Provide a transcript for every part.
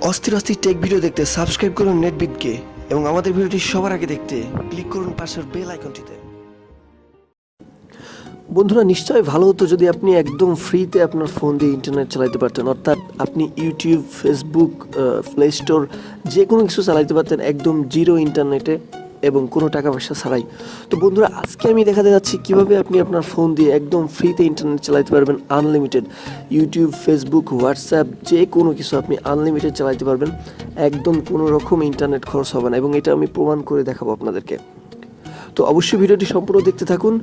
অস্থির অস্থির take video দেখতে সাবস্ক্রাইব করুন নেটবিটকে এবং আমাদের ভিডিওটি সবার আগে দেখতে ক্লিক করুন পাশের বেল আইকনটিতে। বন্ধুরা, নিশ্চয়ই ভালো হতো যদি আপনি একদম ফ্রিতে আপনার ফোন দিয়ে ইন্টারনেট চালাতে পারতেন, অর্থাৎ আপনি ইউটিউব, ফেসবুক, প্লে স্টোর যে কোনো কিছু চালাতে পারতেন একদম জিরো ইন্টারনেটে এবং কোনো টাকা পয়সা ছাড়াই। তো বন্ধুরা, আজকে আমি দেখাতে যাচ্ছি কীভাবে আপনি আপনার ফোন দিয়ে একদম ফ্রিতে ইন্টারনেট চালাতে পারবেন আনলিমিটেড। ইউটিউব, ফেসবুক, হোয়াটসঅ্যাপ যে কোনো কিছু আপনি আনলিমিটেড চালাতে পারবেন, একদম কোনো রকম ইন্টারনেট খরচ হবে না এবং এটা আমি প্রমাণ করে দেখাবো আপনাদেরকে। তো অবশ্যই ভিডিওটি সম্পূর্ণ দেখতে থাকুন।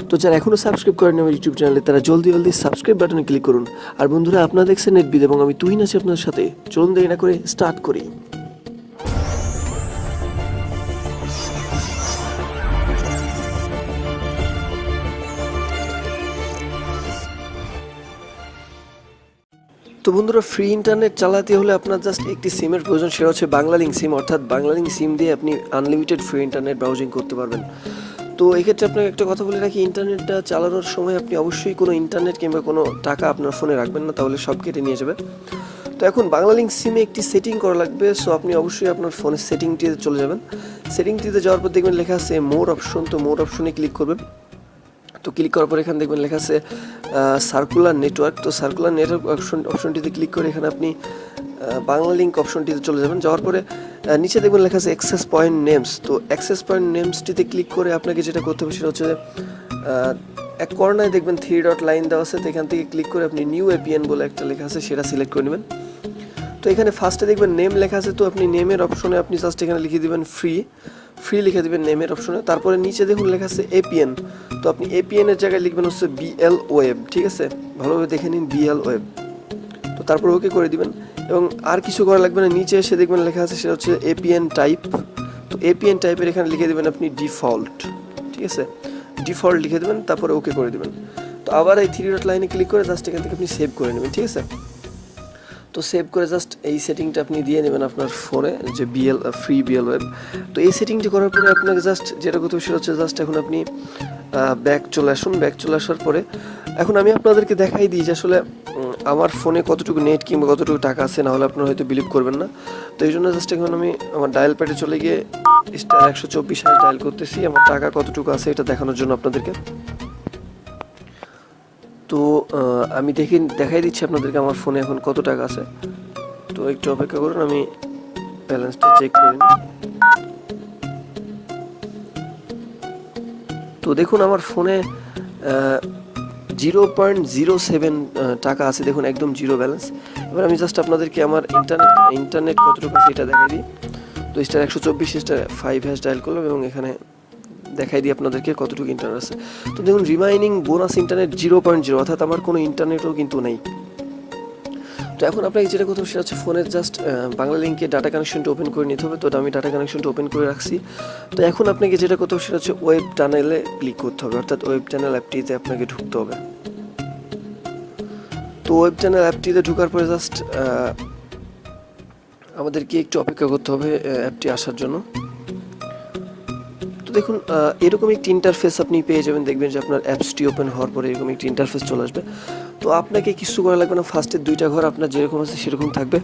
তো যারা এখনও সাবস্ক্রাইব করেন আমার ইউটিউব চ্যানেলে, তারা জলদি সাবস্ক্রাইব বাটনে ক্লিক করুন। আর বন্ধুরা, আপনারা দেখছেন নেটবিদ এবং আমি তুহিন আছি আপনাদের সাথে। চলুন দেরি না করে স্টার্ট করি। তো বন্ধুরা, ফ্রি ইন্টারনেট চালাতে হলে আপনার জাস্ট একটি সিমের প্রয়োজন, সেটা হচ্ছে বাংলালিংক সিম। অর্থাৎ বাংলালিংক সিম দিয়ে আপনি আনলিমিটেড ফ্রি ইন্টারনেট ব্রাউজিং করতে পারবেন। তো এক্ষেত্রে আপনাকে একটা কথা বলে রাখি, ইন্টারনেটটা চালানোর সময় আপনি অবশ্যই কোনো ইন্টারনেট কিংবা কোনো টাকা আপনার ফোনে রাখবেন না, তাহলে সব কেটে নিয়ে যাবে। তো এখন বাংলালিংক সিমে একটি সেটিং করা লাগবে। সো আপনি অবশ্যই আপনার ফোনের সেটিংটিতে চলে যাবেন। সেটিংটিতে যাওয়ার পর দেখবেন লেখা আছে মোর অপশন। তো মোর অপশনে ক্লিক করবেন। তো ক্লিক করার পর এখানে দেখবেন লেখা আছে সার্কুলার নেটওয়ার্ক। তো সার্কুলার নেটওয়ার্ক অপশনটিতে ক্লিক করে এখানে আপনি বাংলালিংক অপশনটিতে চলে যাবেন। যাওয়ার পরে নিচে দেখবেন লেখা আছে অ্যাক্সেস পয়েন্ট নেমস। তো অ্যাক্সেস পয়েন্ট নেমসটিতে ক্লিক করে আপনাকে যেটা করতে হবে সেটা হচ্ছে এক কর্নারে দেখবেন 3 ডট লাইন দেওয়া আছে। তো এখান থেকে ক্লিক করে আপনি নিউ এপিএন বলে একটা লেখা আছে, সেটা সিলেক্ট করে নেবেন। তো এখানে ফার্স্টে দেখবেন নেম লেখা আছে। তো আপনি নেমের অপশনে আপনি জাস্ট এখানে লিখে দেবেন ফ্রি লিখে দেবেন নেমের অপশনে। তারপরে নিচে দেখুন লেখা আছে এপিএন। তো আপনি এপিএন এর জায়গায় লিখবেন হচ্ছে বিএল ওয়েব। ঠিক আছে, ভালোভাবে দেখে নিন বিএল ওয়েব। তো তারপর ওকে করে দিবেন এবং আর কিছু করা লাগবে না। নিচে এসে দেখবেন লেখা আছে সেটা হচ্ছে এপিএন টাইপ। তো এপিএন টাইপের এখানে লিখে দেবেন আপনি ডিফল্ট। ঠিক আছে, ডিফল্ট লিখে দেবেন, তারপরে ওকে করে দেবেন। তো আবার এই 3 ডট লাইনে ক্লিক করে জাস্ট এখান থেকে আপনি সেভ করে নেবেন। ঠিক আছে, তো সেভ করে জাস্ট এই সেটিংটা আপনি দিয়ে নেবেন আপনার ফোনে, যে ফ্রি বিএল ওয়েব। তো এই সেটিংটি করার পরে আপনাকে জাস্ট যেটা করতে হবে সেটা হচ্ছে জাস্ট এখন আপনি ব্যাক চলে আসুন। ব্যাক চলে আসার পরে এখন আমি আপনাদেরকে দেখাই দিই যে আসলে আমার ফোনে কতটুকু নেট কিংবা কতটুকু টাকা আছে, না হলে আপনারা হয়তো বিলিভ করবেন না। তো এই জন্য জাস্ট এখন আমি আমার ডায়াল প্যাডে চলে গিয়ে *124# ডায়াল করতেছি আমার টাকা কতটুকু আছে এটা দেখানোর জন্য আপনাদেরকে। তো আমি দেখাই দিচ্ছি আপনাদেরকে আমার ফোনে এখন কত টাকা আছে। তো একটু অপেক্ষা করুন, আমি ব্যালেন্সটা চেক করি। তো দেখুন আমার ফোনে 0.07 টাকা আছে। দেখুন একদম জিরো ব্যালেন্স। এবার আমি জাস্ট আপনাদেরকে আমার ইন্টারনেট কতটুকু আছে এটা দেখাই দিই। তো *124*5# ডায়াল করলাম এবং এখানে দেখাই দিই আপনাদেরকে কতটুকু ইন্টারনেট আছে। তো দেখুন রিমাইনিং বোনাস ইন্টারনেট 0.0, অর্থাৎ আমার কোনো ইন্টারনেটও কিন্তু নেই। তো এখন আপনাকে যেটা করতে হবে সেটা হচ্ছে ফোনের জাস্ট বাংলালিংকে ডাটা কানেকশনটা ওপেন করে নিতে হবে। তো আমি ডাটা কানেকশনটা ওপেন করে রাখছি। তো এখন আপনাকে যেটা করতে হবে সেটা হচ্ছে ওয়েব টানেলে ক্লিক করতে হবে, অর্থাৎ ওয়েব টানেল অ্যাপটিতে আপনাকে ঢুকতে হবে। তো ওয়েব টানেল অ্যাপটিতে ঢোকার পরে জাস্ট আমাদেরকে একটু অপেক্ষা করতে হবে অ্যাপটি আসার জন্য। তো দেখুন এরকম একটি ইন্টারফেস আপনি পেয়ে যাবেন। দেখবেন যে আপনার অ্যাপসটি ওপেন হওয়ার পরে এরকম একটি ইন্টারফেস চলে আসবে। তো আপনাকে কিছু করা লাগবে না, ফার্স্টের 2টা ঘর আপনার যেরকম আছে সেরকম থাকবে।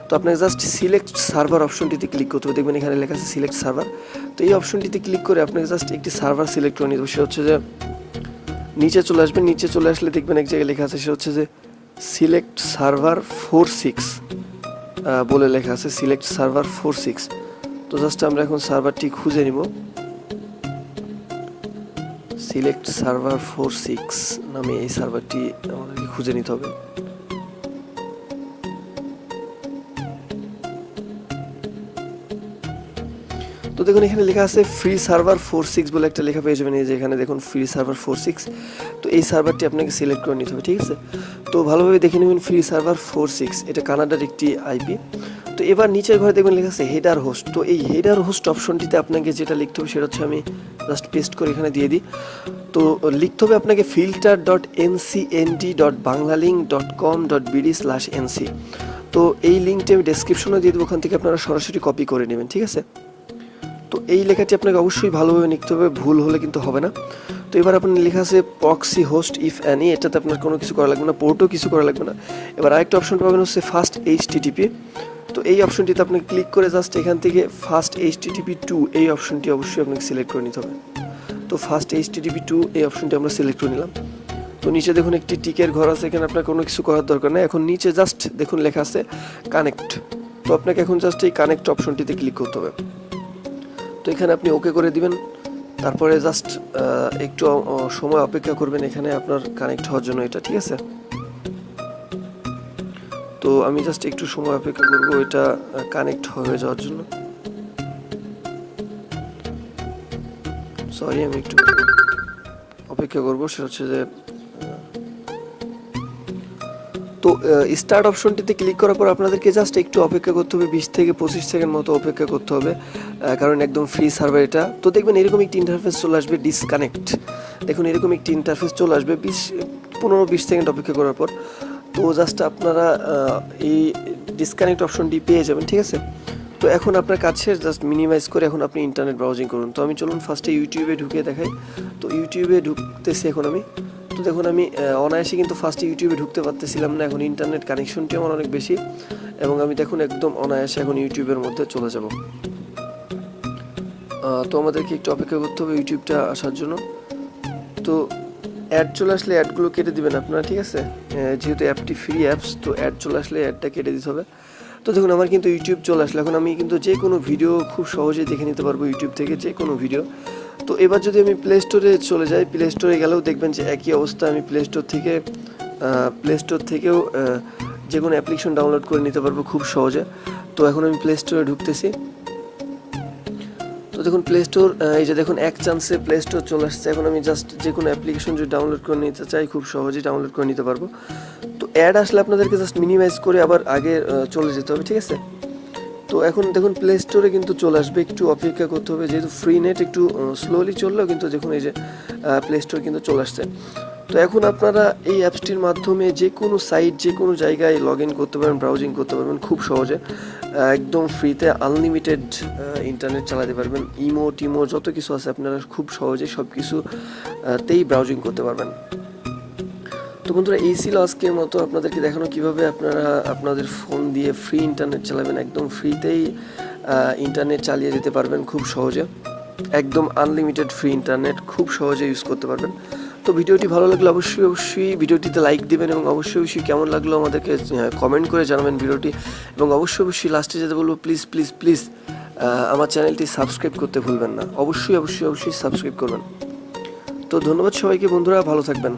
তো আপনাকে জাস্ট সিলেক্ট সার্ভার অপশনটিতে ক্লিক করতে হবে। দেখবেন এখানে লেখা আছে সিলেক্ট সার্ভার। তো এই অপশনটিতে ক্লিক করে আপনাকে জাস্ট একটি সার্ভার সিলেক্ট করে নিতে হবে। সেটা হচ্ছে যে নিচে চলে আসবেন। নিচে চলে আসলে দেখবেন এক জায়গায় লেখা আছে সেটা হচ্ছে যে সিলেক্ট সার্ভার 46 বলে লেখা আছে, সিলেক্ট সার্ভার 46। তো জাস্ট আমরা এখন সার্ভারটি খুঁজে নিব। সিলেক্ট সার্ভার 46 নামে এই সার্ভারটি আমাদেরকে খুঁজে নিতে হবে। তো দেখুন এখানে লেখা আছে ফ্রি সার্ভার 46 বলে একটা লেখা পেয়ে যাবেন। এই যে এখানে দেখুন ফ্রি সার্ভার 46। তো এই সার্ভারটি আপনাকে সিলেক্ট করে নিতে হবে। ঠিক আছে, তো ভালোভাবে দেখে নেবেন ফ্রি সার্ভার 46, এটা কানাডার একটি আইপি। তো এবার নিচের ঘরে দেখবেন লেখা আছে হেডার হোস্ট। তো এই হেডার হোস্ট অপশনটিতে আপনাকে যেটা লিখতে হবে সেটা হচ্ছে, আমি জাস্ট পেস্ট করে এখানে দিয়ে দিই। তো লিখতে হবে আপনাকে filter.ncnd.banglalink.com.bd/nc। তো এই লিঙ্কটি আমি ডেসক্রিপশনে দিয়ে দেবো, ওখান থেকে আপনারা সরাসরি কপি করে নেবেন। ঠিক আছে, তো এই লেখাটি আপনাকে অবশ্যই ভালোভাবে লিখতে হবে, ভুল হলে কিন্তু হবে না। তো এবার আপনার লেখা আছে প্রক্সি হোস্ট ইফ অ্যানি, এটাতে আপনার কোনো কিছু করা লাগবে না, পোর্টও কিছু করা লাগবে না। এবার আরেকটা অপশন পাবেন হচ্ছে ফাস্ট HTTP। তো এই অপশনটিতে আপনি ক্লিক করে জাস্ট এখান থেকে ফার্স্ট HTTP2 এই অপশনটি অবশ্যই আপনাকে সিলেক্ট করে নিতে হবে। তো ফার্স্ট HTTP2 এই অপশনটি আমরা সিলেক্ট করে নিলাম। তো নিচে দেখুন একটি টিকের ঘর আছে, এখানে আপনার কোনো কিছু করার দরকার নেই। এখন নিচে জাস্ট দেখুন লেখা আছে কানেক্ট। তো আপনাকে এখন জাস্ট এই কানেক্ট অপশনটিতে ক্লিক করতে হবে। তো এখানে আপনি ওকে করে দিবেন, তারপরে জাস্ট একটু সময় অপেক্ষা করবেন এখানে আপনার কানেক্ট হওয়ার জন্য এটা, ঠিক আছে? তো আমি জাস্ট একটু সময় অপেক্ষা করবো এটা কানেক্ট হয়ে যাওয়ার জন্য। সরি, আমি একটু অপেক্ষা করবো। সেটা হচ্ছে যে তো স্টার্ট অপশনটিতে ক্লিক করার পর আপনাদেরকে জাস্ট একটু অপেক্ষা করতে হবে, 20 থেকে 25 সেকেন্ড মতো অপেক্ষা করতে হবে, কারণ একদম ফ্রি সার্ভার এটা। তো দেখবেন এরকম একটি ইন্টারফেস চলে আসবে, ডিসকানেক্ট। দেখুন এরকম একটি ইন্টারফেস চলে আসবে 15-20 সেকেন্ড অপেক্ষা করার পর। তো জাস্ট আপনারা এই ডিসকানেক্ট অপশনটি পেয়ে যাবেন, ঠিক আছে? তো এখন আপনার কাছে জাস্ট মিনিমাইজ করে এখন আপনি ইন্টারনেট ব্রাউজিং করুন। তো আমি চলুন ফার্স্টে ইউটিউবে ঢুকে দেখাই। তো ইউটিউবে ঢুকতেছি এখন আমি। তো দেখুন আমি অনায়াসে কিন্তু ফার্স্টে ইউটিউবে ঢুকতে পারতেছিলাম না, এখন ইন্টারনেট কানেকশনটি আমার অনেক বেশি এবং আমি দেখুন একদম অনায়াসে এখন ইউটিউবের মধ্যে চলে যাব। তো আমাদেরকে একটু অপেক্ষা করতে হবে ইউটিউবটা আসার জন্য। তো অ্যাড চলে আসলে অ্যাডগুলো কেটে দিবেন আপনারা, ঠিক আছে? যেহেতু অ্যাপটি ফ্রি অ্যাপস, তো অ্যাড চলে আসলে অ্যাডটা কেটে দিতে হবে। তো দেখুন আমার কিন্তু ইউটিউব চলে আসলে এখন আমি কিন্তু যে কোনো ভিডিও খুব সহজেই দেখে নিতে পারবো ইউটিউব থেকে, যে কোনো ভিডিও। তো এবার যদি আমি প্লে স্টোরে চলে যাই, প্লে স্টোরে গেলেও দেখবেন যে একই অবস্থা, আমি প্লে স্টোর থেকেও যে কোনো অ্যাপ্লিকেশন ডাউনলোড করে নিতে পারবো খুব সহজে। তো এখন আমি প্লে স্টোরে ঢুকতেছি। তো দেখুন প্লে স্টোর, এই যে দেখুন এক চান্সে প্লে স্টোর চলে আসছে। এখন আমি জাস্ট যে কোনো অ্যাপ্লিকেশন যদি ডাউনলোড করে নিতে চাই খুব সহজেই ডাউনলোড করে নিতে পারবো। তো অ্যাড আসলে আপনাদেরকে জাস্ট মিনিমাইজ করে আবার আগে চলে যেতে হবে, ঠিক আছে? তো এখন দেখুন প্লে স্টোরে কিন্তু চলে আসবে, একটু অপেক্ষা করতে হবে, যেহেতু ফ্রি নেট একটু স্লোলি চললেও কিন্তু দেখুন এই যে প্লে স্টোর কিন্তু চলে আসছে। তো এখন আপনারা এই অ্যাপসটির মাধ্যমে যে কোনো সাইট, যে কোনো জায়গায় লগ ইন করতে পারবেন, ব্রাউজিং করতে পারবেন খুব সহজে, একদম ফ্রিতে আনলিমিটেড ইন্টারনেট চালাতে পারবেন। টিমো যত কিছু আছে আপনারা খুব সহজে সব কিছুতেই ব্রাউজিং করতে পারবেন। তো বন্ধুরা এই ছিল আজকের মতো আপনাদেরকে দেখানো কিভাবে আপনারা আপনাদের ফোন দিয়ে ফ্রি ইন্টারনেট চালাবেন, একদম ফ্রিতেই ইন্টারনেট চালিয়ে যেতে পারবেন খুব সহজে, একদম আনলিমিটেড ফ্রি ইন্টারনেট খুব সহজে ইউজ করতে পারবেন। তো ভিডিওটি ভালো লাগলে অবশ্যই ভিডিওটিতে লাইক দিবেন এবং অবশ্যই কেমন লাগলো আমাদেরকে কমেন্ট করে জানাবেন ভিডিওটি, এবং অবশ্যই লাস্টে যেতে বলবো প্লিজ আমার চ্যানেলটি সাবস্ক্রাইব করতে ভুলবেন না। অবশ্যই সাবস্ক্রাইব করবেন। তো ধন্যবাদ সবাইকে বন্ধুরা, ভালো থাকবেন।